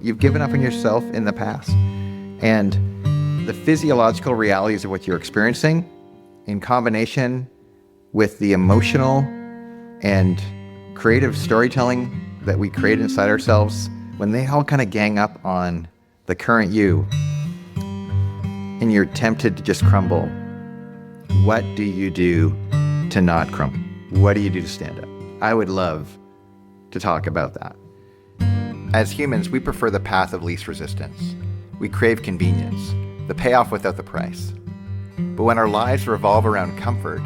You've given up on yourself in the past. And the physiological realities of what you're experiencing, in combination with the emotional and creative storytelling that we create inside ourselves, when they all kind of gang up on the current you, and you're tempted to just crumble, what do you do to not crumble? What do you do to stand up? I would love to talk about that. As humans, we prefer the path of least resistance. We crave convenience, the payoff without the price. But when our lives revolve around comfort,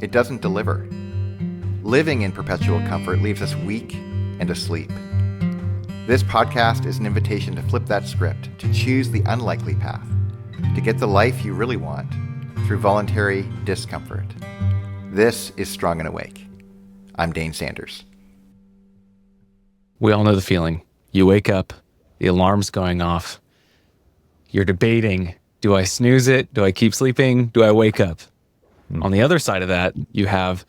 it doesn't deliver. Living in perpetual comfort leaves us weak and asleep. This podcast is an invitation to flip that script, to choose the unlikely path, to get the life you really want through voluntary discomfort. This is Strong and Awake. I'm Dane Sanders. We all know the feeling. You wake up, the alarm's going off. You're debating, do I snooze it? Do I keep sleeping? Do I wake up? On the other side of that, you have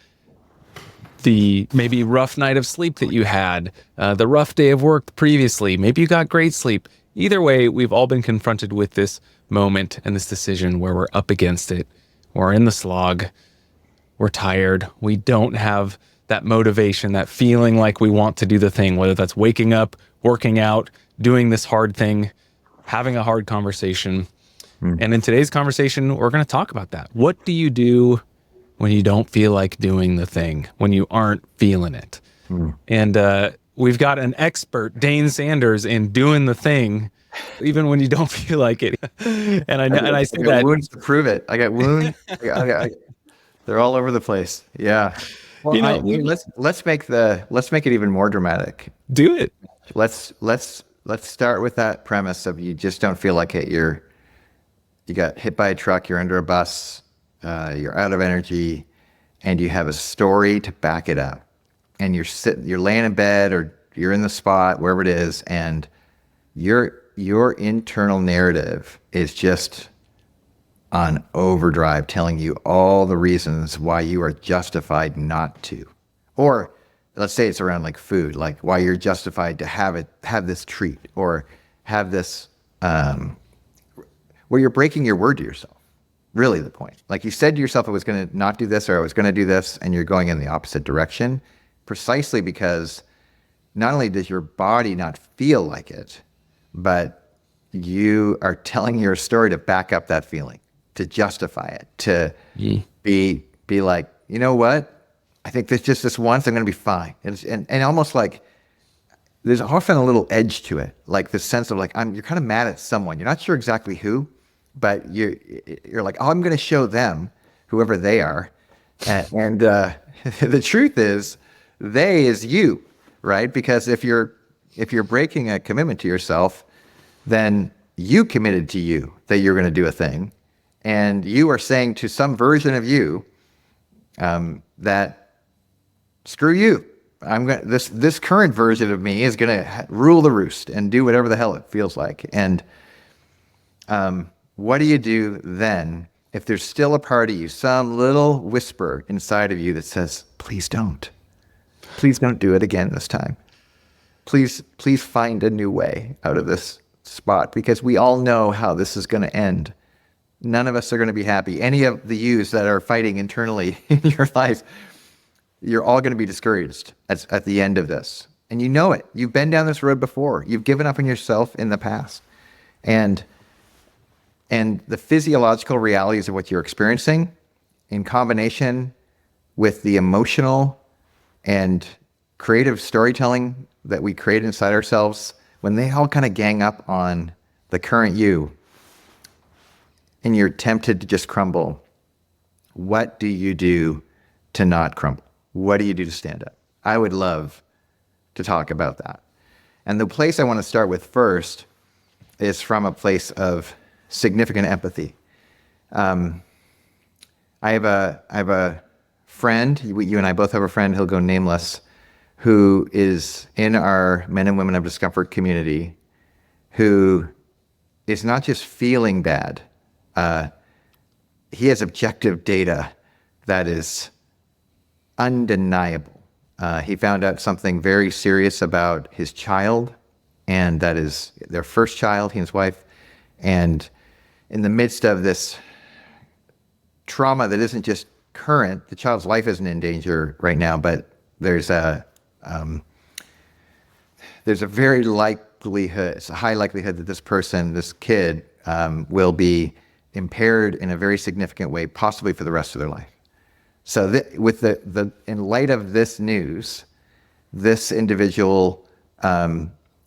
the maybe rough night of sleep that you had, the rough day of work previously. Maybe you got great sleep. Either way, we've all been confronted with this moment and this decision where we're up against it. We're in the slog. We're tired. We don't have that motivation, that feeling like we want to do the thing, whether that's waking up, working out, doing this hard thing, having a hard conversation. And in today's conversation, we're going to talk about that. What do you do when you don't feel like doing the thing, when you aren't feeling it? And we've got an expert, Dane Sanders, in doing the thing, even when you don't feel like it. And I say that wounds to prove it. I got wounds. They're all over the place. Yeah. Well, let's make it even more dramatic. Do it. Let's start with that premise of you just don't feel like it. You got hit by a truck. You're under a bus. You're out of energy, and you have a story to back it up. And you're laying in bed, or you're in the spot, wherever it is, and your internal narrative is just on overdrive, telling you all the reasons why you are justified not to. Or let's say it's around like food, like why you're justified to have this treat, or have this, where you're breaking your word to yourself. Really the point. Like you said to yourself, I was going to not do this, or I was going to do this, and you're going in the opposite direction, precisely because not only does your body not feel like it, but you are telling your story to back up that feeling, to justify it, to be like, you know what? I think there's just this once, I'm going to be fine. And almost like there's often a little edge to it, like the sense of like, you're kind of mad at someone. You're not sure exactly who, but you're like, oh, I'm going to show them, whoever they are. And the truth is, they is you, right? Because if you're breaking a commitment to yourself, then you committed to you that you're going to do a thing. And you are saying to some version of you that screw you. This current version of me is going to rule the roost and do whatever the hell it feels like. And what do you do then if there's still a part of you, some little whisper inside of you that says, please don't. Please don't do it again this time. Please find a new way out of this spot, because we all know how this is going to end. None of us are going to be happy. Any of the yous that are fighting internally in your life, you're all going to be discouraged at the end of this. And you know it. You've been down this road before. You've given up on yourself in the past. And the physiological realities of what you're experiencing, in combination with the emotional and creative storytelling that we create inside ourselves, when they all kind of gang up on the current you, and you're tempted to just crumble, what do you do to not crumble? What do you do to stand up? I would love to talk about that. And the place I want to start with first is from a place of significant empathy. I have a friend, you and I both have a friend, he'll go nameless, who is in our Men and Women of Discomfort community, who is not just feeling bad. He has objective data that is undeniable. He found out something very serious about his child and that is their first child, he and his wife. And in the midst of this trauma that isn't just current, the child's life isn't in danger right now, but there's a very likelihood, it's a high likelihood that this person, this kid, will be impaired in a very significant way, possibly for the rest of their life. So in light of this news, this individual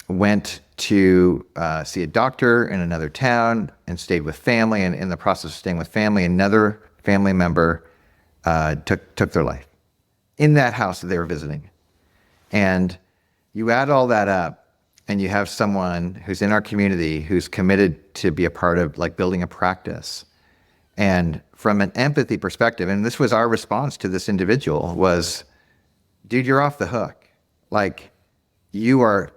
went to see a doctor in another town and stayed with family. And in the process of staying with family, another family member took their life in that house that they were visiting. And you add all that up, and you have someone who's in our community who's committed to be a part of like building a practice. And from an empathy perspective, and this was our response to this individual, was, dude, you're off the hook. Like, you are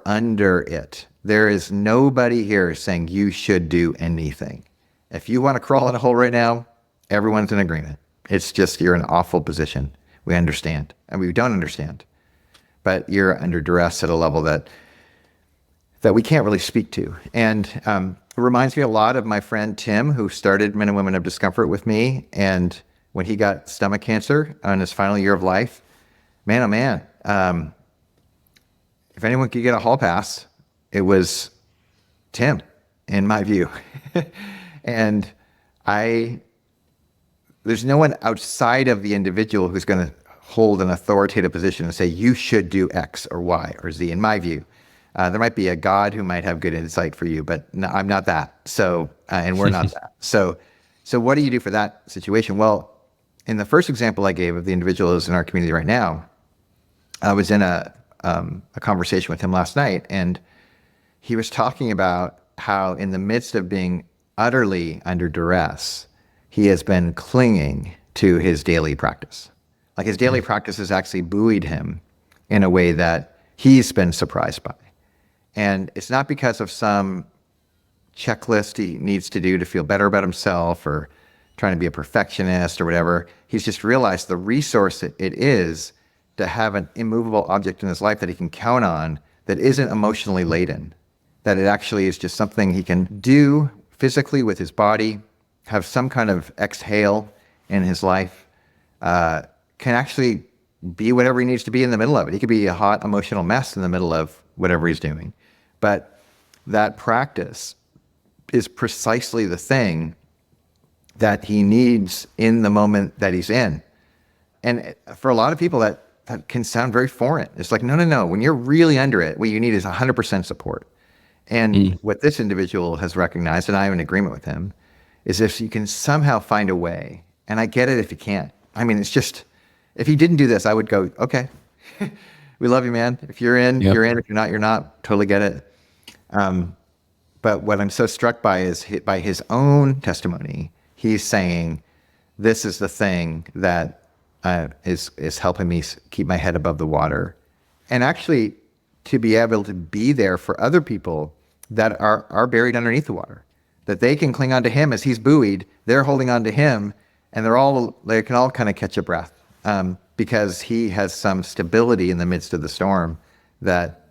under it. There is nobody here saying you should do anything. If you want to crawl in a hole right now, everyone's in agreement. It's just you're in an awful position. We understand. And we don't understand. But you're under duress at a level that we can't really speak to. And it reminds me a lot of my friend Tim, who started Men and Women of Discomfort with me. And when he got stomach cancer in his final year of life, man, oh man, if anyone could get a hall pass, it was Tim, in my view. And there's no one outside of the individual who's going to hold an authoritative position and say, you should do X or Y or Z, in my view. There might be a God who might have good insight for you, but no, I'm not that. So, and we're not that. So what do you do for that situation? Well, in the first example I gave of the individual who's in our community right now, I was in a conversation with him last night, and he was talking about how in the midst of being utterly under duress, he has been clinging to his daily practice. Like, his daily practice has actually buoyed him in a way that he's been surprised by. And it's not because of some checklist he needs to do to feel better about himself or trying to be a perfectionist or whatever. He's just realized the resource it is to have an immovable object in his life that he can count on that isn't emotionally laden, that it actually is just something he can do physically with his body, have some kind of exhale in his life, can actually be whatever he needs to be in the middle of it. He could be a hot emotional mess in the middle of whatever he's doing. But that practice is precisely the thing that he needs in the moment that he's in. And for a lot of people, that can sound very foreign. It's like, no. When you're really under it, what you need is 100% support. And what this individual has recognized, and I'm in agreement with him, is if you can somehow find a way, and I get it if you can't. I mean, it's just, if he didn't do this, I would go, okay, we love you, man. If you're in, you're in. If you're not, you're not. Totally get it. But what I'm so struck by is by his own testimony, he's saying, this is the thing that is helping me keep my head above the water. And actually to be able to be there for other people that are buried underneath the water, that they can cling on to him as he's buoyed, they're holding on to him, and they can all kind of catch a breath because he has some stability in the midst of the storm that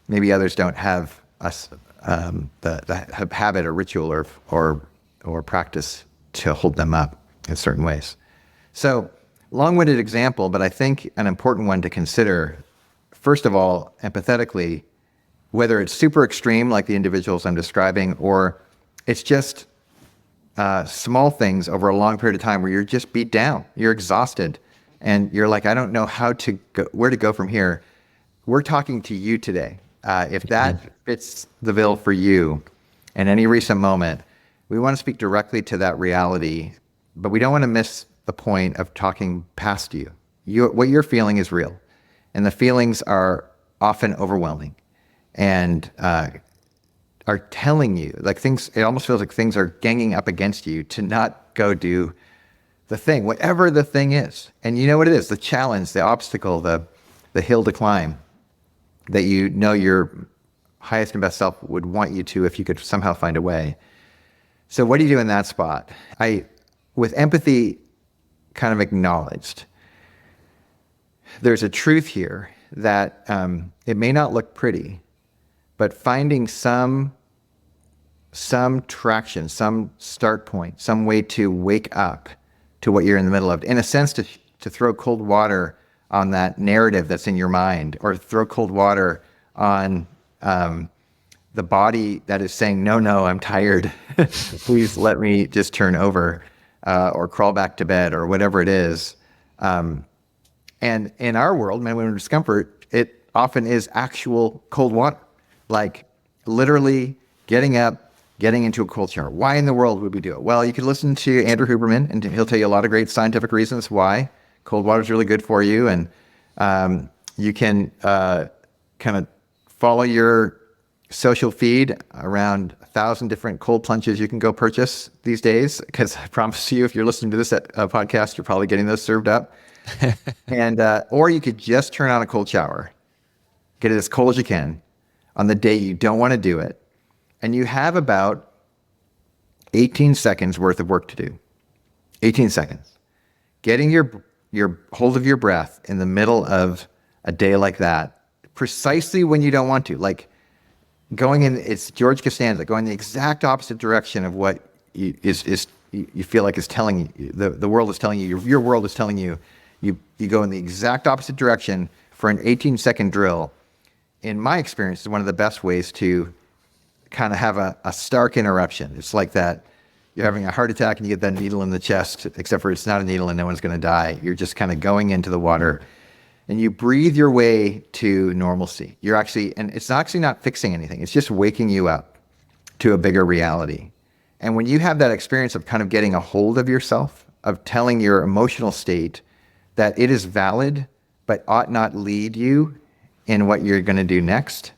maybe others don't have the habit or ritual or practice to hold them up in certain ways. So, long-winded example, but I think an important one to consider. First of all, empathetically, whether it's super extreme like the individuals I'm describing, or it's just small things over a long period of time where you're just beat down, you're exhausted, and you're like, I don't know where to go from here. We're talking to you today. If that fits the bill for you in any recent moment, we want to speak directly to that reality, but we don't want to miss the point of talking past you. What you're feeling is real, and the feelings are often overwhelming and are telling you, like, things, it almost feels like things are ganging up against you to not go do the thing, whatever the thing is. And you know what it is, the challenge, the obstacle, the hill to climb that you know your highest and best self would want you to if you could somehow find a way. So what do you do in that spot? With empathy kind of acknowledged, there's a truth here that it may not look pretty, but finding some traction, some start point, some way to wake up to what you're in the middle of. In a sense, to throw cold water on that narrative that's in your mind, or throw cold water on the body that is saying, no, I'm tired. Please let me just turn over or crawl back to bed or whatever it is. And in our world, men, women, discomfort, it often is actual cold water, like literally getting up, getting into a cold shower. Why in the world would we do it? Well, you could listen to Andrew Huberman, and he'll tell you a lot of great scientific reasons why cold water is really good for you. And you can kind of follow your social feed around 1,000 different cold plunges you can go purchase these days, because I promise you, if you're listening to this podcast, you're probably getting those served up. And or you could just turn on a cold shower, get it as cold as you can on the day you don't want to do it, and you have about 18 seconds worth of work to do. 18 seconds. Getting your hold of your breath in the middle of a day like that, precisely when you don't want to, like going in, it's George Costanza, going the exact opposite direction of what you feel like is telling you, the world is telling you, your world is telling you, you go in the exact opposite direction for an 18-second drill. In my experience, is one of the best ways to kind of have a stark interruption. It's like that you're having a heart attack and you get that needle in the chest, except for it's not a needle and no one's going to die. You're just kind of going into the water and you breathe your way to normalcy. You're actually, and it's actually not fixing anything. It's just waking you up to a bigger reality. And when you have that experience of kind of getting a hold of yourself, of telling your emotional state that it is valid, but ought not lead you in what you're going to do next,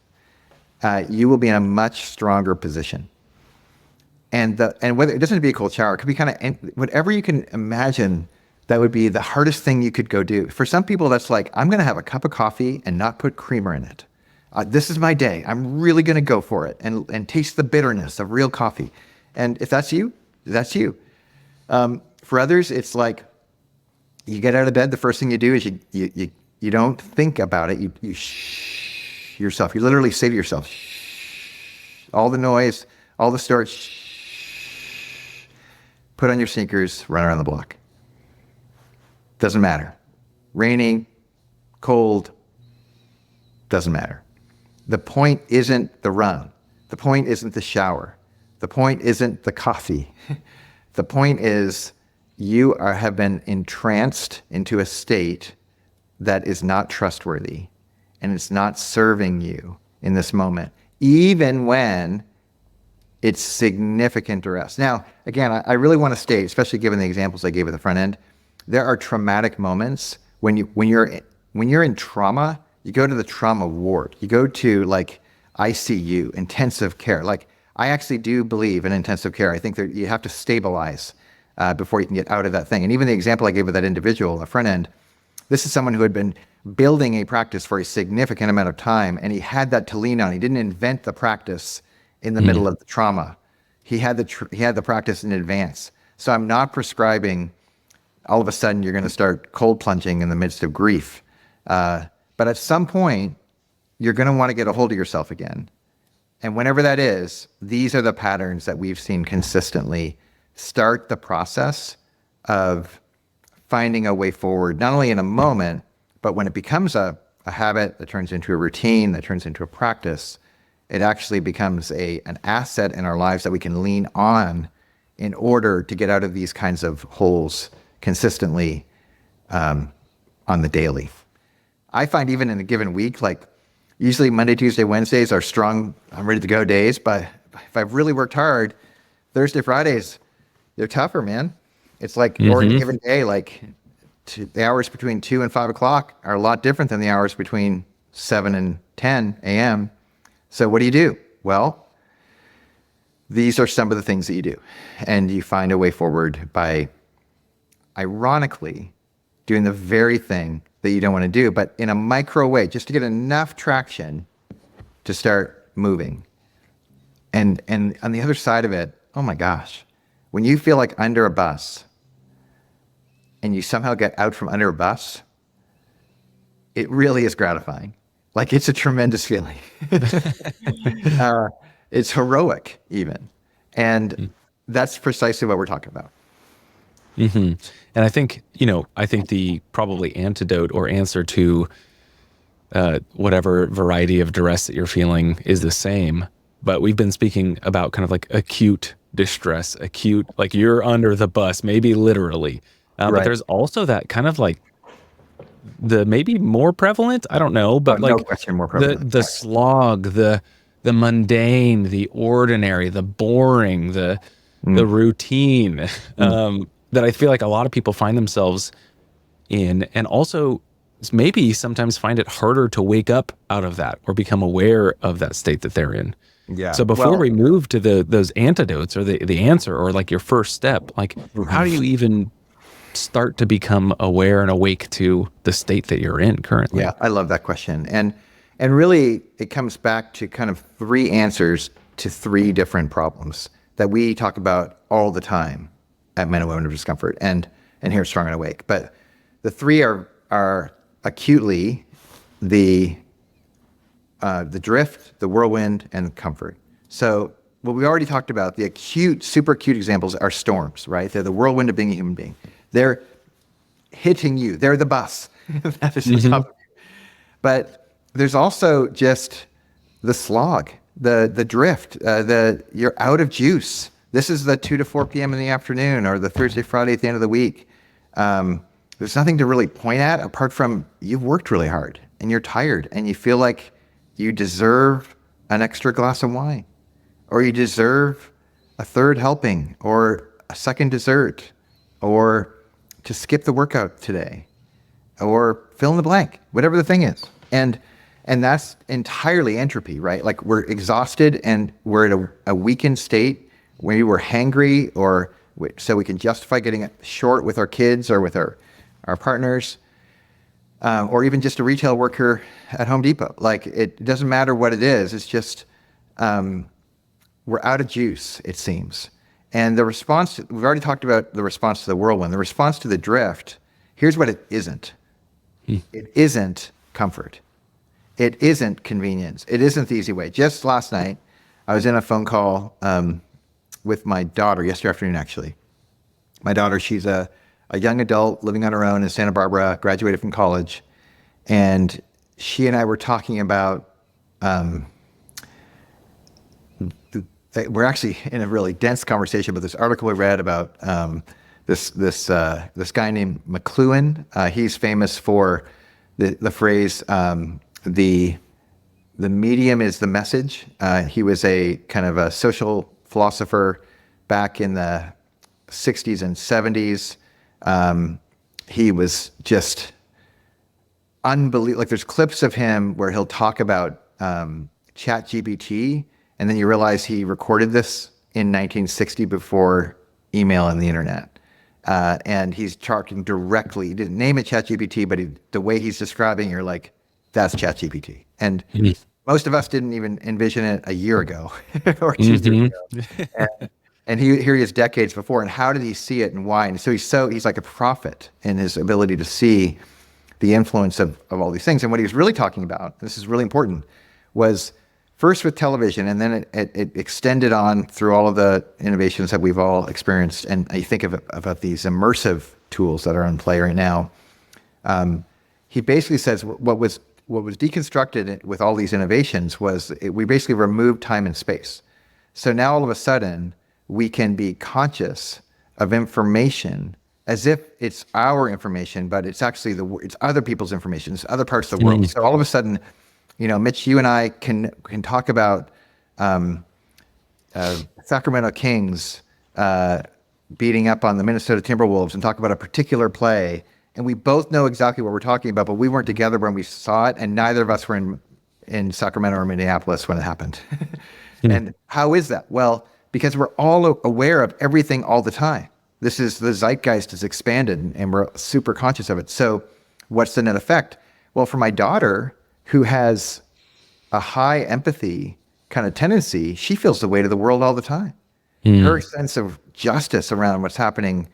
you will be in a much stronger position. And whether it doesn't have to be a cold shower, it could be kind of whatever you can imagine that would be the hardest thing you could go do. For some people, that's like, I'm going to have a cup of coffee and not put creamer in it. This is my day. I'm really going to go for it and taste the bitterness of real coffee. And if that's you, that's you. For others, it's like you get out of bed, the first thing you do is you don't think about it. You shh yourself. You literally say to yourself, shh. All the noise, all the storage, shh. Put on your sneakers, run around the block. Doesn't matter. Raining, cold, doesn't matter. The point isn't the run. The point isn't the shower. The point isn't the coffee. The point is you have been entranced into a state that is not trustworthy, and it's not serving you in this moment, even when it's significant duress. Now, again, I really want to state, especially given the examples I gave at the front end, there are traumatic moments when you're in trauma. You go to the trauma ward. You go to like ICU, intensive care. Like I actually do believe in intensive care. I think that you have to stabilize before you can get out of that thing. And even the example I gave of that individual, the front end, this is someone who had been building a practice for a significant amount of time, and he had that to lean on. He didn't invent the practice in the middle of the trauma. He had the practice in advance. So I'm not prescribing all of a sudden you're going to start cold plunging in the midst of grief. But at some point, you're going to want to get a hold of yourself again. And whenever that is, these are the patterns that we've seen consistently start the process of finding a way forward, not only in a moment, but when it becomes a habit that turns into a routine, that turns into a practice, it actually becomes an asset in our lives that we can lean on in order to get out of these kinds of holes consistently on the daily. I find even in a given week, like usually Monday, Tuesday, Wednesdays are strong, I'm ready to go days, but if I've really worked hard, Thursday, Fridays, they're tougher, man. It's like, or in a given day, like the hours between 2 and 5 o'clock are a lot different than the hours between 7 and 10 a.m. So what do? Well, these are some of the things that you do. And you find a way forward by, ironically, doing the very thing that you don't want to do, but in a micro way, just to get enough traction to start moving. And on the other side of it, oh my gosh, when you feel like under a bus and you somehow get out from under a bus, it really is gratifying. Like it's a tremendous feeling. It's heroic even. And that's precisely what we're talking about. Hmm. And I think, I think the probably antidote or answer to whatever variety of duress that you're feeling is the same. But we've been speaking about kind of like acute distress, acute, like you're under the bus, maybe literally. But Right. there's also that kind of like the maybe more prevalent, I don't know, but No like question more the prevalent. the slog, the mundane, the ordinary, the boring, the routine, that I feel like a lot of people find themselves in, and also maybe sometimes find it harder to wake up out of that or become aware of that state that they're in. Yeah. So before Well, we move to those antidotes or the answer or like your first step, like how do you even start to become aware and awake to the state that you're in currently? yeah, I love that question. And really it comes back to kind of three answers to three different problems that we talk about all the time at Men and Women of Discomfort and here at Strong and Awake. But the three are acutely the drift, the whirlwind, and comfort. So what we already talked about, the acute, super acute examples are storms, right? They're the whirlwind of being a human being. They're hitting you. They're the bus. That is the top. But there's also just the slog, the drift, you're out of juice. This is the 2 to 4 p.m. in the afternoon or the Thursday, Friday at the end of the week. There's nothing to really point at apart from you've worked really hard and you're tired and you feel like you deserve an extra glass of wine or you deserve a third helping or a second dessert or to skip the workout today or fill in the blank, whatever the thing is. And that's entirely entropy, right? Like we're exhausted and we're at a weakened state where we're hangry or so we can justify getting short with our kids or with our partners, or even just a retail worker at Home Depot. Like it doesn't matter what it is. It's just we're out of juice, it seems. And the response, we've already talked about the response to the whirlwind. The response to the drift, here's what it isn't. It isn't comfort. It isn't convenience. It isn't the easy way. Just last night, I was in a phone call with my daughter, yesterday afternoon, actually. My daughter, she's a young adult living on her own in Santa Barbara, graduated from college. And she and I were talking about, we're actually in a really dense conversation about this article we read about this guy named McLuhan. He's famous for the phrase, the medium is the message. He was a kind of a social philosopher back in the 60s and 70s. He was just unbelievable. Like there's clips of him where he'll talk about ChatGPT, and then you realize he recorded this in 1960 before email and the internet. And he's talking directly. He didn't name it ChatGPT, but the way he's describing, you're like, that's ChatGPT. And most of us didn't even envision it a year ago or 2 years ago. And here he is decades before. And how did he see it and why? And so he's like a prophet in his ability to see the influence of all these things. And what he was really talking about, this is really important, was first with television, and then it extended on through all of the innovations that we've all experienced. And I think about these immersive tools that are in play right now. He basically says what was deconstructed with all these innovations was we basically removed time and space. So now all of a sudden we can be conscious of information as if it's our information, but it's actually it's other people's information. It's other parts of the world. So all of a sudden, Mitch, you and I can talk about Sacramento Kings beating up on the Minnesota Timberwolves and talk about a particular play, and we both know exactly what we're talking about, but we weren't together when we saw it, and neither of us were in Sacramento or Minneapolis when it happened. And how is that? Well, because we're all aware of everything all the time. The zeitgeist is expanded, and we're super conscious of it. So what's the net effect? Well, for my daughter, who has a high empathy kind of tendency, she feels the weight of the world all the time. Her sense of justice around what's happening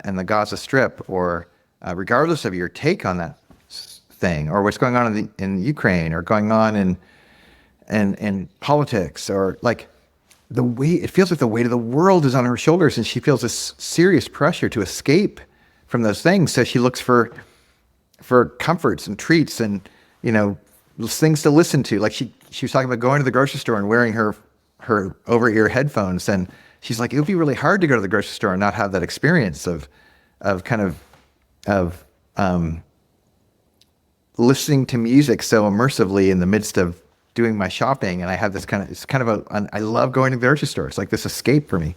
in the Gaza Strip, or regardless of your take on that thing, or what's going on in Ukraine, or going on in politics, or like it feels like the weight of the world is on her shoulders, and she feels this serious pressure to escape from those things. So she looks for comforts and treats and, things to listen to. Like she was talking about going to the grocery store and wearing her over-ear headphones. And she's like, it would be really hard to go to the grocery store and not have that experience of listening to music so immersively in the midst of doing my shopping. And I have this I love going to the grocery store. It's like this escape for me.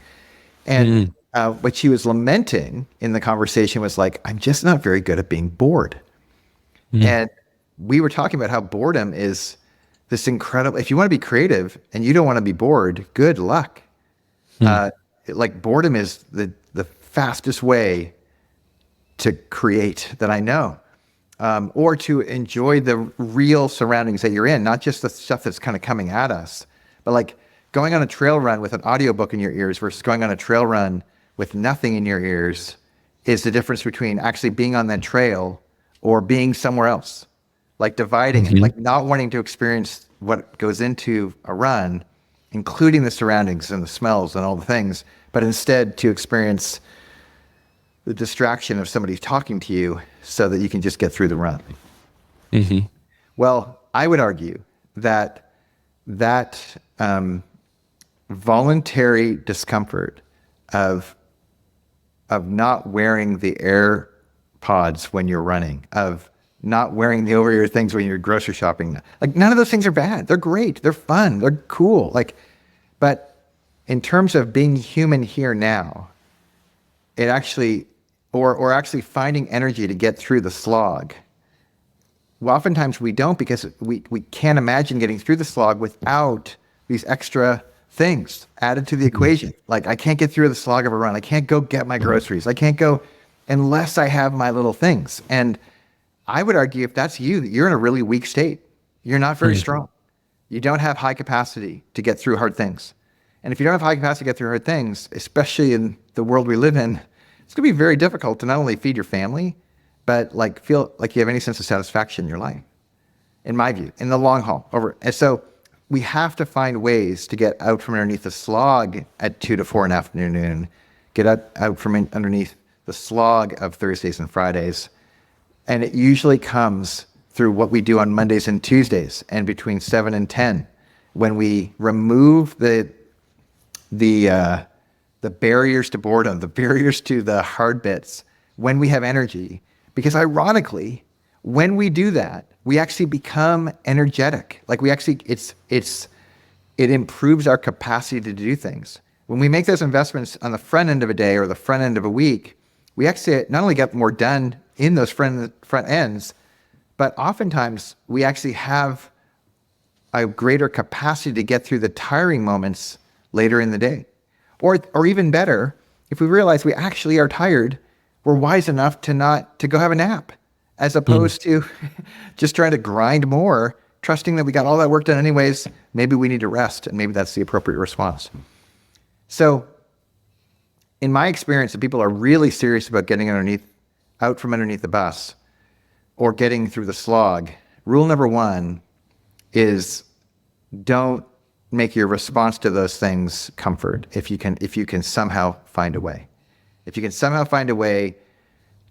And what she was lamenting in the conversation was like, I'm just not very good at being bored. And we were talking about how boredom is this incredible, if you want to be creative and you don't want to be bored, good luck. Like boredom is the fastest way to create that I know, or to enjoy the real surroundings that you're in, not just the stuff that's kind of coming at us, but like going on a trail run with an audiobook in your ears versus going on a trail run with nothing in your ears is the difference between actually being on that trail or being somewhere else, like dividing it, like not wanting to experience what goes into a run, including the surroundings and the smells and all the things, but instead to experience the distraction of somebody talking to you so that you can just get through the run. Well, I would argue that voluntary discomfort of not wearing the AirPods when you're running, of not wearing the over-ear things when you're grocery shopping. Like none of those things are bad. They're great. They're fun. They're cool. But in terms of being human here now, it actually, or actually finding energy to get through the slog. Well, oftentimes we don't, because we can't imagine getting through the slog without these extra things added to the equation. Like I can't get through the slog of a run. I can't go get my groceries. I can't go unless I have my little things. And I would argue if that's you, that you're in a really weak state. You're not very strong. You don't have high capacity to get through hard things. And if you don't have high capacity to get through hard things, especially in the world we live in, it's going to be very difficult to not only feed your family, but like feel like you have any sense of satisfaction in your life, in my view, in the long haul. And so we have to find ways to get out from underneath the slog at 2 to 4 in the afternoon, get out from underneath the slog of Thursdays and Fridays. And it usually comes through what we do on Mondays and Tuesdays and between 7 and 10, when we remove the barriers to boredom, the barriers to the hard bits, when we have energy. Because ironically, when we do that, we actually become energetic. Like it improves our capacity to do things. When we make those investments on the front end of a day or the front end of a week, we actually not only get more done in those front ends, but oftentimes we actually have a greater capacity to get through the tiring moments later in the day. Or even better, if we realize we actually are tired, we're wise enough to go have a nap, as opposed to just trying to grind more, trusting that we got all that work done anyways. Maybe we need to rest, and maybe that's the appropriate response. So in my experience, if people are really serious about getting out from underneath the bus or getting through the slog, rule number 1 is don't make your response to those things comfort. If you can somehow find a way. If you can somehow find a way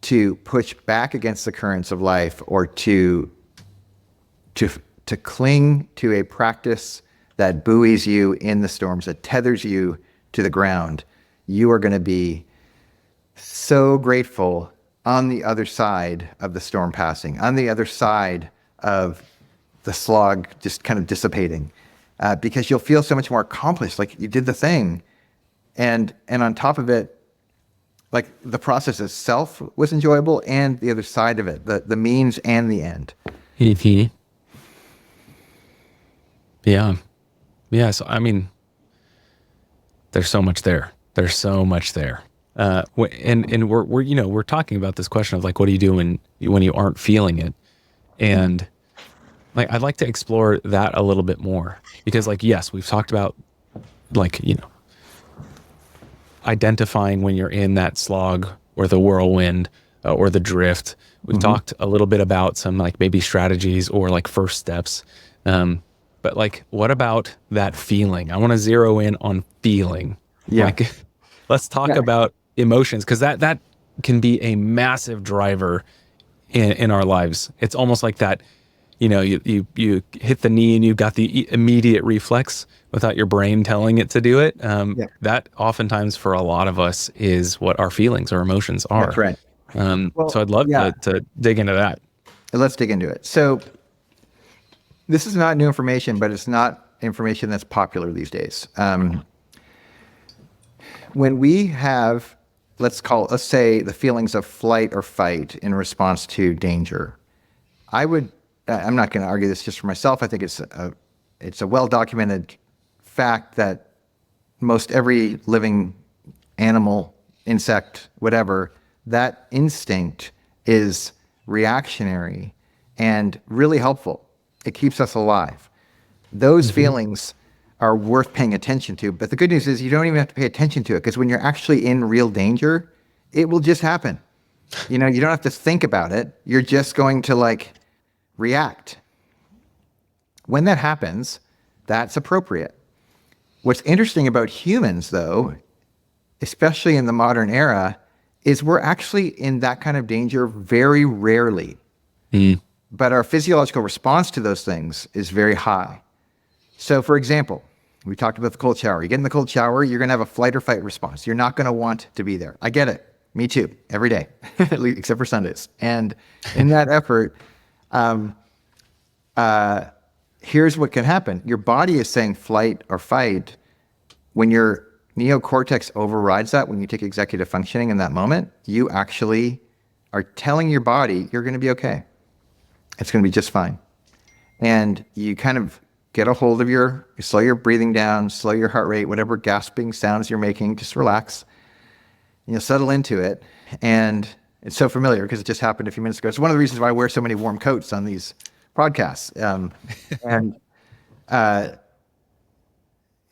to push back against the currents of life, or to cling to a practice that buoys you in the storms, that tethers you to the ground, you are going to be so grateful on the other side of the storm passing, on the other side of the slog just kind of dissipating, because you'll feel so much more accomplished, like you did the thing. And on top of it, like the process itself was enjoyable, and the other side of it, the means and the end. Yeah. So, I mean, there's so much there. And we're talking about this question of like, what do you do when you aren't feeling it? And like, I'd like to explore that a little bit more, because like, yes, we've talked about like, identifying when you're in that slog or the whirlwind or the drift. We've talked a little bit about some like maybe strategies or like first steps. But like, what about that feeling? I want to zero in on feeling. Yeah. Like, let's talk about emotions, because that can be a massive driver in our lives. It's almost like that, you hit the knee and you've got the immediate reflex without your brain telling it to do it. That oftentimes for a lot of us is what our feelings or emotions are. That's right. So I'd love to dig into that. Let's dig into it. So this is not new information, but it's not information that's popular these days. When we have, let's say the feelings of flight or fight in response to danger, I'm not going to argue this just for myself. I think it's a well-documented fact that most every living animal, insect, whatever, that instinct is reactionary and really helpful. It keeps us alive. Those feelings are worth paying attention to. But the good news is you don't even have to pay attention to it, because when you're actually in real danger, it will just happen. You don't have to think about it. You're just going to react. When that happens, that's appropriate. What's interesting about humans, though, especially in the modern era, is we're actually in that kind of danger very rarely. But our physiological response to those things is very high. So, for example, we talked about the cold shower. You get in the cold shower, you're going to have a flight or fight response. You're not going to want to be there. I get it. Me too. Every day, except for Sundays. And in that effort, here's what can happen. Your body is saying flight or fight. When your neocortex overrides that, when you take executive functioning in that moment, you actually are telling your body you're going to be okay. It's going to be just fine. And you kind of get a hold of you slow your breathing down, slow your heart rate, whatever gasping sounds you're making, just relax. And you'll settle into it. And it's so familiar because it just happened a few minutes ago. It's one of the reasons why I wear so many warm coats on these podcasts.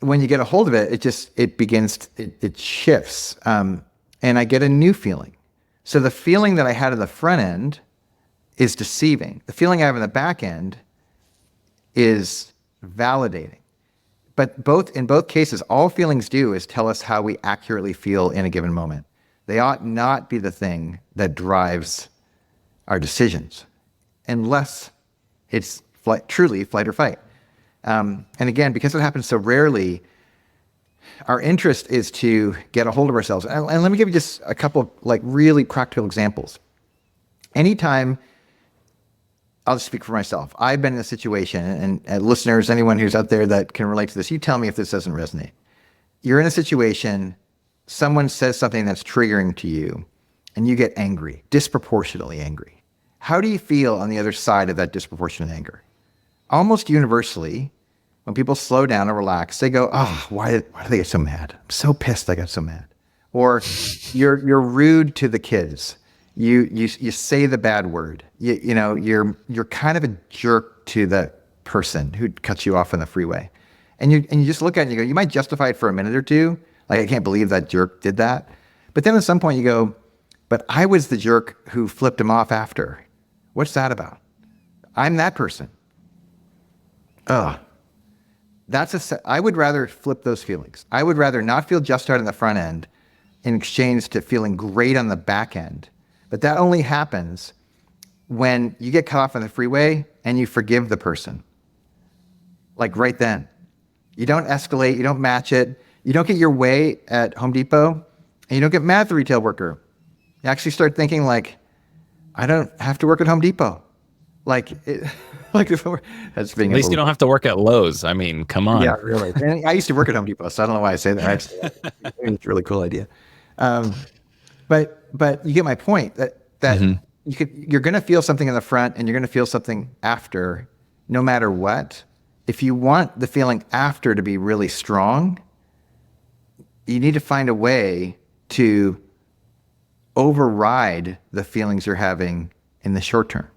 When you get a hold of it, it shifts. And I get a new feeling. So the feeling that I had in the front end is deceiving. The feeling I have in the back end is validating. But in both cases, all feelings do is tell us how we accurately feel in a given moment. They ought not be the thing that drives our decisions, unless it's truly flight or fight. And again, because it happens so rarely, our interest is to get a hold of ourselves. And let me give you just a couple of really practical examples. Anytime, I'll just speak for myself. I've been in a situation, and listeners, anyone who's out there that can relate to this, you tell me if this doesn't resonate. You're in a situation, someone says something that's triggering to you, and you get angry, disproportionately angry. How do you feel on the other side of that disproportionate anger? Almost universally, when people slow down and relax, they go, "Oh, why do they get so mad? I'm so pissed I got so mad." Or you're rude to the kids. You say the bad word. You're kind of a jerk to the person who cuts you off on the freeway, and you just look at it and you go, you might justify it for a minute or two, like, I can't believe that jerk did that. But then at some point you go, but I was the jerk who flipped him off after. What's that about? I'm that person. I would rather flip those feelings. I would rather not feel justified on the front end in exchange to feeling great on the back end. But that only happens when you get cut off on the freeway and you forgive the person. Like right then. You don't escalate, you don't match it, you don't get your way at Home Depot, and you don't get mad at the retail worker. You actually start thinking I don't have to work at Home Depot. That's being at least you don't have to work at Lowe's. I mean, come on. Yeah, really. And I used to work at Home Depot, so I don't know why I say that. It's a really cool idea. But you get my point that you're going to feel something in the front and you're going to feel something after, no matter what. If you want the feeling after to be really strong, you need to find a way to override the feelings you're having in the short term.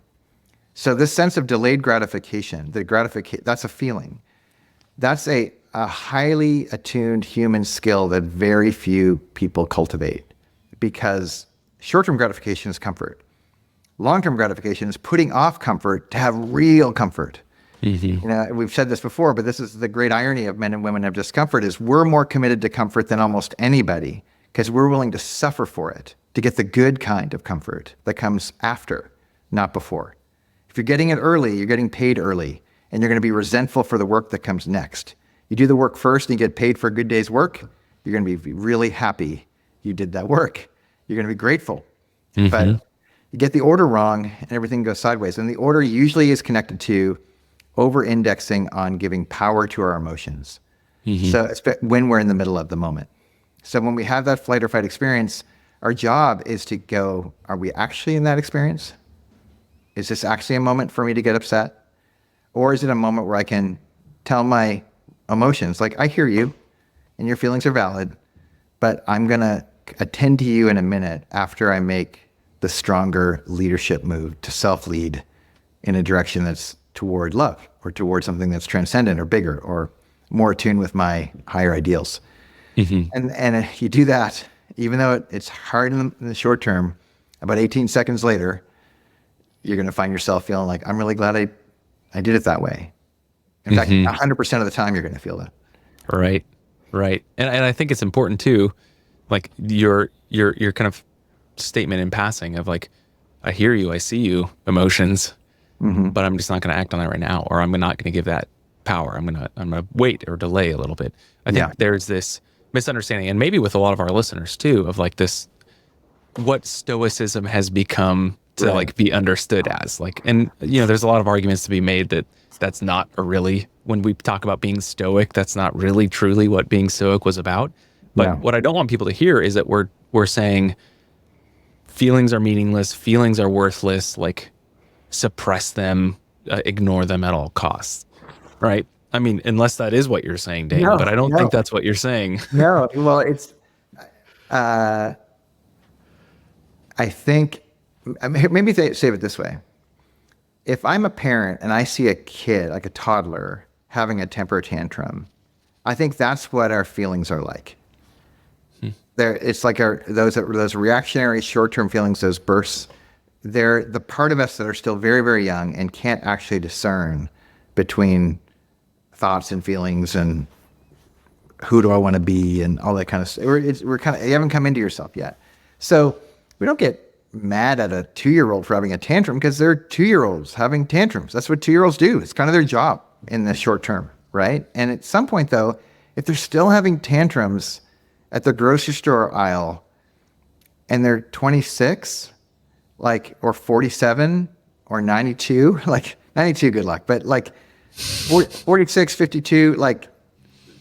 So this sense of delayed gratification, that's a feeling. That's a highly attuned human skill that very few people cultivate, because Short-term gratification is comfort. Long-term gratification is putting off comfort to have real comfort. You know, we've said this before, but this is the great irony of men and women of discomfort is we're more committed to comfort than almost anybody because we're willing to suffer for it to get the good kind of comfort that comes after, not before. If you're getting it early, you're getting paid early, and you're going to be resentful for the work that comes next. You do the work first and you get paid for a good day's work, you're going to be really happy you did that work. You're going to be grateful. But you get the order wrong and everything goes sideways. And the order usually is connected to over-indexing on giving power to our emotions. So it's when we're in the middle of the moment. So when we have that flight or fight experience, our job is to go, are we actually in that experience? Is this actually a moment for me to get upset? Or is it a moment where I can tell my emotions, like, I hear you and your feelings are valid, but I'm going to attend to you in a minute after I make the stronger leadership move to self-lead in a direction that's toward love or toward something that's transcendent or bigger or more attuned with my higher ideals. And if you do that, even though it's hard in the short term, about 18 seconds later, you're going to find yourself feeling like, I'm really glad I did it that way. In fact, 100% of the time, you're going to feel that. Right. And I think it's important too, like your kind of statement in passing of like, I hear you, I see you, emotions, but I'm just not going to act on that right now, or I'm not going to give that power. I'm going to wait or delay a little bit. I think there's this misunderstanding, and maybe with a lot of our listeners too, of like this, what stoicism has become to like be understood as like, and you know, there's a lot of arguments to be made that that's not a really, when we talk about being stoic, that's not really truly what being stoic was about. But what I don't want people to hear is that we're saying feelings are meaningless, feelings are worthless, like suppress them, ignore them at all costs, right? I mean, unless that is what you're saying, Dane, but I don't think that's what you're saying. No, well, it's, I think, maybe save it this way. If I'm a parent and I see a kid, like a toddler, having a temper tantrum, I think that's what our feelings are like. It's like those reactionary short-term feelings, those bursts, they're the part of us that are still very, very young and can't actually discern between thoughts and feelings and who do I want to be and all that kind of stuff. You haven't come into yourself yet. So we don't get mad at a 2-year-old for having a tantrum because they're 2-year-olds having tantrums. That's what 2-year-olds do. It's kind of their job in the short term, right? And at some point though, if they're still having tantrums at the grocery store aisle and they're 26, or 47 or 92, 92, good luck. But 46, 52,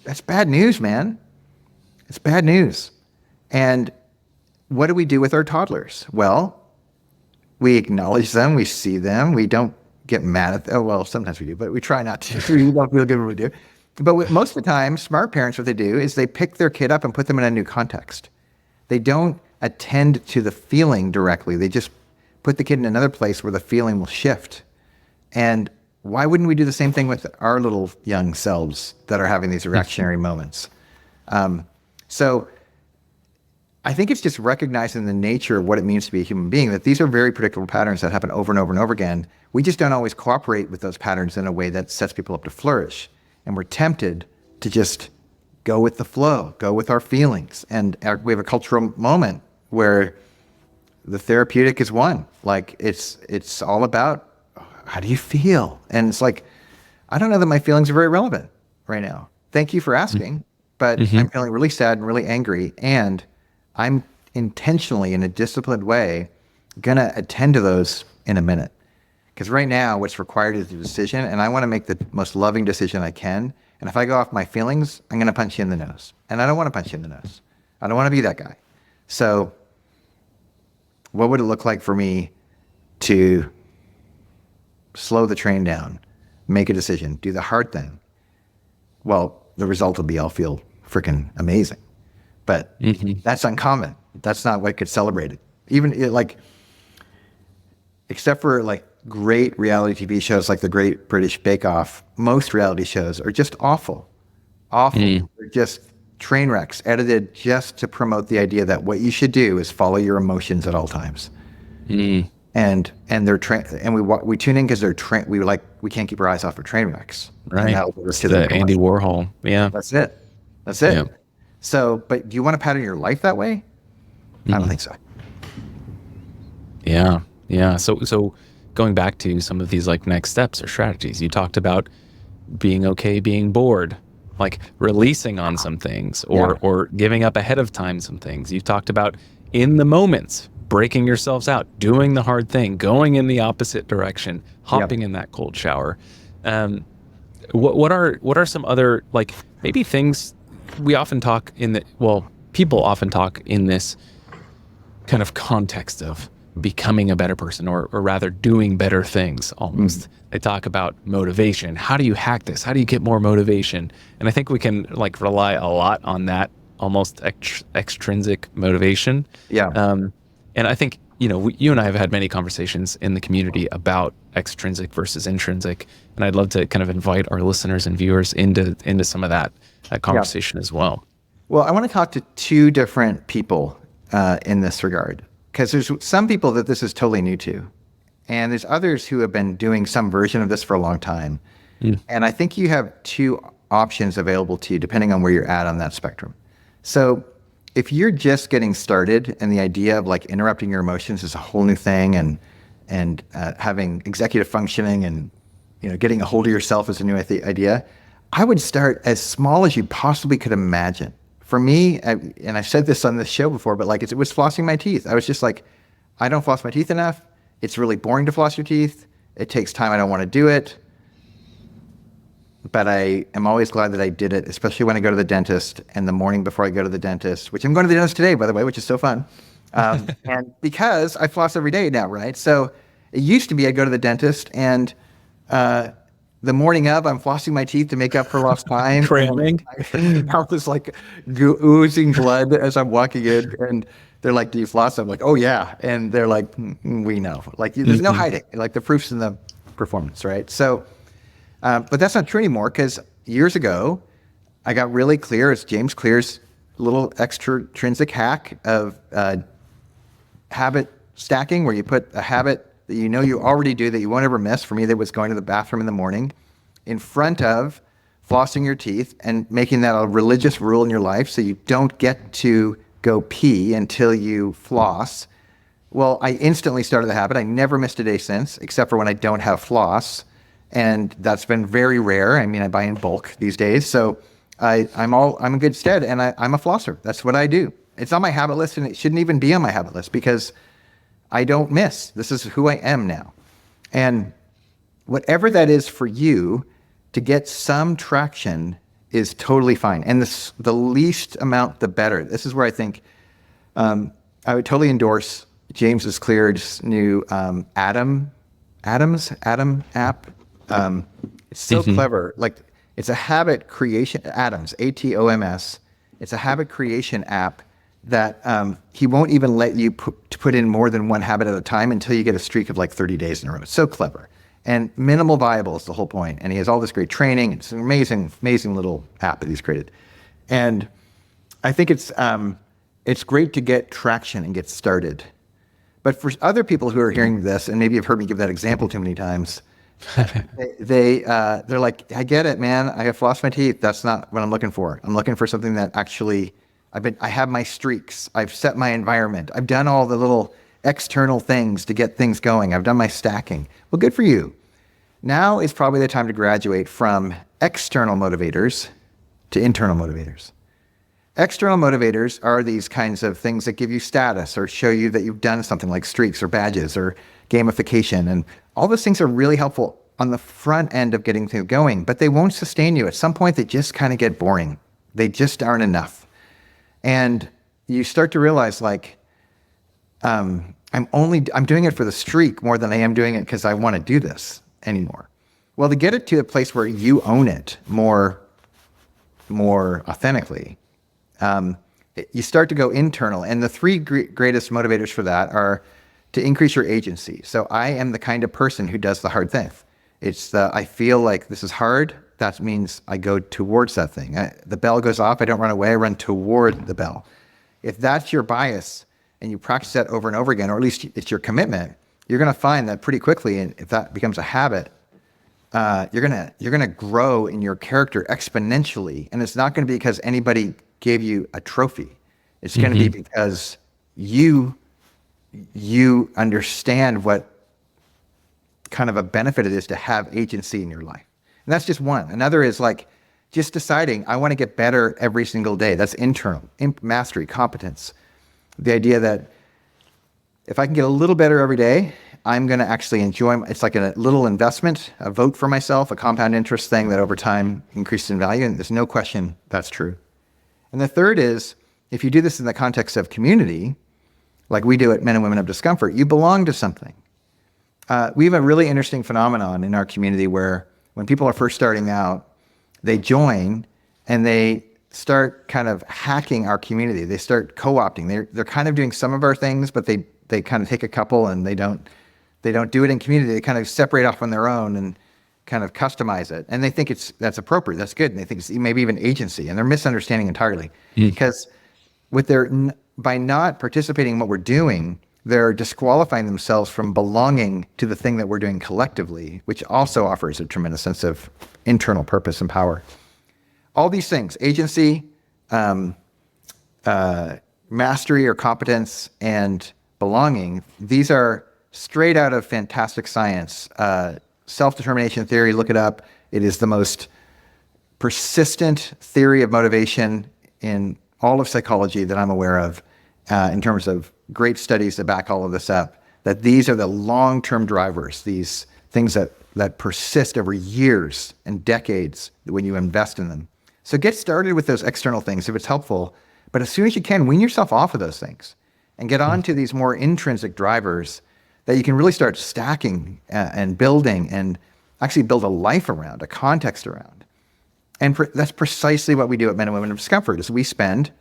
that's bad news, man. It's bad news. And what do we do with our toddlers? Well, we acknowledge them, we see them, we don't get mad at them. Oh, well, sometimes we do, but we try not to. We don't feel good when we do. But most of the time, smart parents, what they do is they pick their kid up and put them in a new context. They don't attend to the feeling directly. They just put the kid in another place where the feeling will shift. And why wouldn't we do the same thing with our little young selves that are having these reactionary moments? So I think it's just recognizing the nature of what it means to be a human being, that these are very predictable patterns that happen over and over and over again. We just don't always cooperate with those patterns in a way that sets people up to flourish. And we're tempted to just go with the flow, go with our feelings. And we have a cultural moment where the therapeutic is one. It's all about, how do you feel? And it's like, I don't know that my feelings are very relevant right now. Thank you for asking, but I'm feeling really sad and really angry. And I'm intentionally, in a disciplined way, going to attend to those in a minute. Because right now, what's required is a decision, and I want to make the most loving decision I can. And if I go off my feelings, I'm going to punch you in the nose. And I don't want to punch you in the nose. I don't want to be that guy. So what would it look like for me to slow the train down, make a decision, do the hard thing? Well, the result will be I'll feel freaking amazing. But that's uncommon. That's not what gets celebrated. Even except for great reality TV shows like the Great British Bake Off, most reality shows are just awful. They're just train wrecks edited just to promote the idea that what you should do is follow your emotions at all times. Mm. And we tune in because we can't keep our eyes off of train wrecks. Right. And that'll lead us to the Andy Warhol. Yeah. That's it. Yeah. So, but do you want to pattern your life that way? I don't think so. Yeah. Yeah. So going back to some of these like next steps or strategies, you talked about being okay being bored, like releasing on some things or giving up ahead of time some things. You talked about in the moments, breaking yourselves out, doing the hard thing, going in the opposite direction, hopping in that cold shower. What are some other, like, maybe things we often talk people often talk in this kind of context of becoming a better person, or rather doing better things almost. They talk about motivation. How do you hack this? How do you get more motivation? And I think we can like rely a lot on that almost extrinsic motivation. Yeah. And I think, you and I have had many conversations in the community about extrinsic versus intrinsic. And I'd love to kind of invite our listeners and viewers into some of that conversation as well. Well, I want to talk to two different people in this regard, because there's some people that this is totally new to, and there's others who have been doing some version of this for a long time. And I think you have two options available to you depending on where you're at on that spectrum. So if you're just getting started and the idea of like interrupting your emotions is a whole new thing, and having executive functioning and getting a hold of yourself is a new idea, I would start as small as you possibly could imagine. For me, and I've said this on this show before, but like it was flossing my teeth. I was just like, I don't floss my teeth enough. It's really boring to floss your teeth. It takes time. I don't want to do it. But I am always glad that I did it, especially when I go to the dentist and the morning before I go to the dentist, which I'm going to the dentist today, by the way, which is so fun. And because I floss every day now, right? So it used to be I'd go to the dentist and the morning of, I'm flossing my teeth to make up for lost time. Cramming. My mouth is like oozing blood as I'm walking in, and they're like, "Do you floss?" I'm like, "Oh yeah," and they're like, "We know." Like, there's no hiding. Like the proof's in the performance, right? So, but that's not true anymore, because years ago, I got really clear. It's James Clear's little extrinsic hack of habit stacking, where you put a habit that you already do that you won't ever miss. For me, that was going to the bathroom in the morning, in front of flossing your teeth, and making that a religious rule in your life, so you don't get to go pee until you floss. Well, I instantly started the habit. I never missed a day since, except for when I don't have floss, and that's been very rare. I mean, I buy in bulk these days, so I'm in good stead, and I'm a flosser. That's what I do. It's on my habit list, and it shouldn't even be on my habit list, because I don't miss. This is who I am now. And whatever that is for you, to get some traction is totally fine. And the least amount, the better. This is where I think I would totally endorse James's Clear's new Atom app. It's so clever. Like, it's a habit creation, Atoms, ATOMS. It's a habit creation app that he won't even let you put in more than one habit at a time until you get a streak of like 30 days in a row. It's so clever. And minimal viable is the whole point. And he has all this great training. It's an amazing, amazing little app that he's created. And I think it's great to get traction and get started. But for other people who are hearing this, and maybe you've heard me give that example too many times, they're like, I get it, man. I have flossed my teeth. That's not what I'm looking for. I'm looking for something that actually, I have my streaks. I've set my environment. I've done all the little external things to get things going. I've done my stacking. Well, good for you. Now is probably the time to graduate from external motivators to internal motivators. External motivators are these kinds of things that give you status or show you that you've done something, like streaks or badges or gamification. And all those things are really helpful on the front end of getting things going, but they won't sustain you. At some point, they just kind of get boring. They just aren't enough. And you start to realize, like, I'm doing it for the streak more than I am doing it because I want to do this anymore. Well, to get it to a place where you own it more authentically, you start to go internal. And the three greatest motivators for that are to increase your agency. So I am the kind of person who does the hard thing. I feel like this is hard. that means I go towards that thing. The bell goes off, I don't run away, I run toward the bell. If that's your bias and you practice that over and over again, or at least it's your commitment, you're going to find that pretty quickly. And if that becomes a habit, you're gonna grow in your character exponentially. And it's not going to be because anybody gave you a trophy. It's going to be because you understand what kind of a benefit it is to have agency in your life. And that's just one. Another is like just deciding I want to get better every single day. That's internal mastery, competence. The idea that if I can get a little better every day, I'm going to actually enjoy. It's like a little investment, a vote for myself, a compound interest thing that over time increases in value. And there's no question that's true. And the third is, if you do this in the context of community, like we do at Men and Women of Discomfort, you belong to something. We have a really interesting phenomenon in our community where when people are first starting out, they join and they start kind of hacking our community. They start co-opting. They're kind of doing some of our things, but they kind of take a couple and they don't do it in community. They kind of separate off on their own and kind of customize it. And they think that's appropriate. That's good. And they think it's maybe even agency. And they're misunderstanding entirely because by not participating in what we're doing, they're disqualifying themselves from belonging to the thing that we're doing collectively, which also offers a tremendous sense of internal purpose and power. All these things, agency, mastery or competence, and belonging, these are straight out of fantastic science. Self-determination theory, look it up. It is the most persistent theory of motivation in all of psychology that I'm aware of, in terms of great studies that back all of this up, that these are the long-term drivers, these things that persist over years and decades when you invest in them. So get started with those external things if it's helpful, but as soon as you can, wean yourself off of those things and get on to these more intrinsic drivers that you can really start stacking and building and actually build a life around, a context around. And that's precisely what we do at Men and Women of Discomfort, is we spend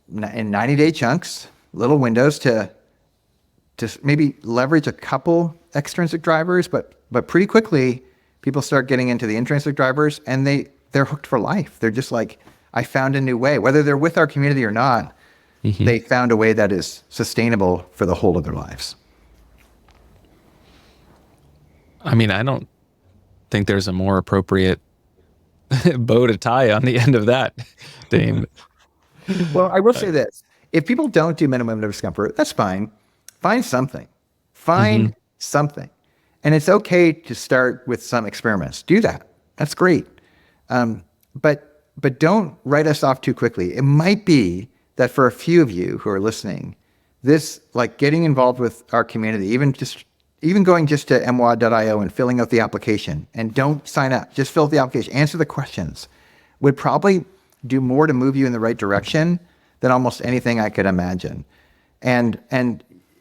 in 90-day chunks, little windows to maybe leverage a couple extrinsic drivers, but pretty quickly people start getting into the intrinsic drivers and they're hooked for life. They're just like, I found a new way. Whether they're with our community or not, they found a way that is sustainable for the whole of their lives. I mean, I don't think there's a more appropriate bow to tie on the end of that, Dane. Well, I will say this. If people don't do Men and Women of Discomfort, that's fine. Find something. Find something. And it's okay to start with some experiments. Do that. That's great. But don't write us off too quickly. It might be that for a few of you who are listening, this, like getting involved with our community, even going just to MWOD.io and filling out the application, and don't sign up, just fill out the application, answer the questions, would probably do more to move you in the right direction than almost anything I could imagine. And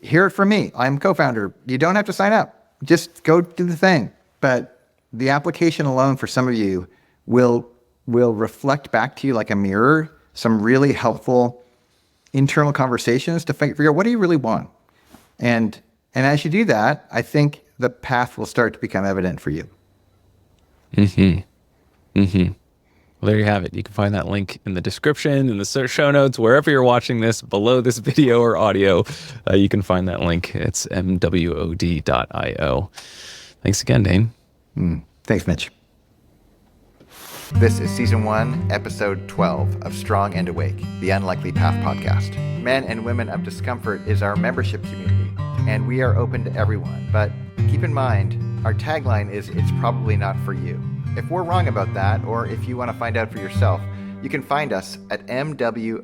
hear it from me. I'm co-founder. You don't have to sign up. Just go do the thing. But the application alone for some of you will reflect back to you like a mirror some really helpful internal conversations to figure out, what do you really want? And as you do that, I think the path will start to become evident for you. Well, there you have it. You can find that link in the description, in the show notes, wherever you're watching this, below this video or audio. You can find that link. It's MWOD.io. Thanks again, Dane. Thanks, Mitch. This is Season 1, Episode 12 of Strong and Awake, the Unlikely Path podcast. Men and Women of Discomfort is our membership community, and we are open to everyone. But keep in mind, our tagline is, it's probably not for you. If we're wrong about that, or if you want to find out for yourself, you can find us at MWOD.io.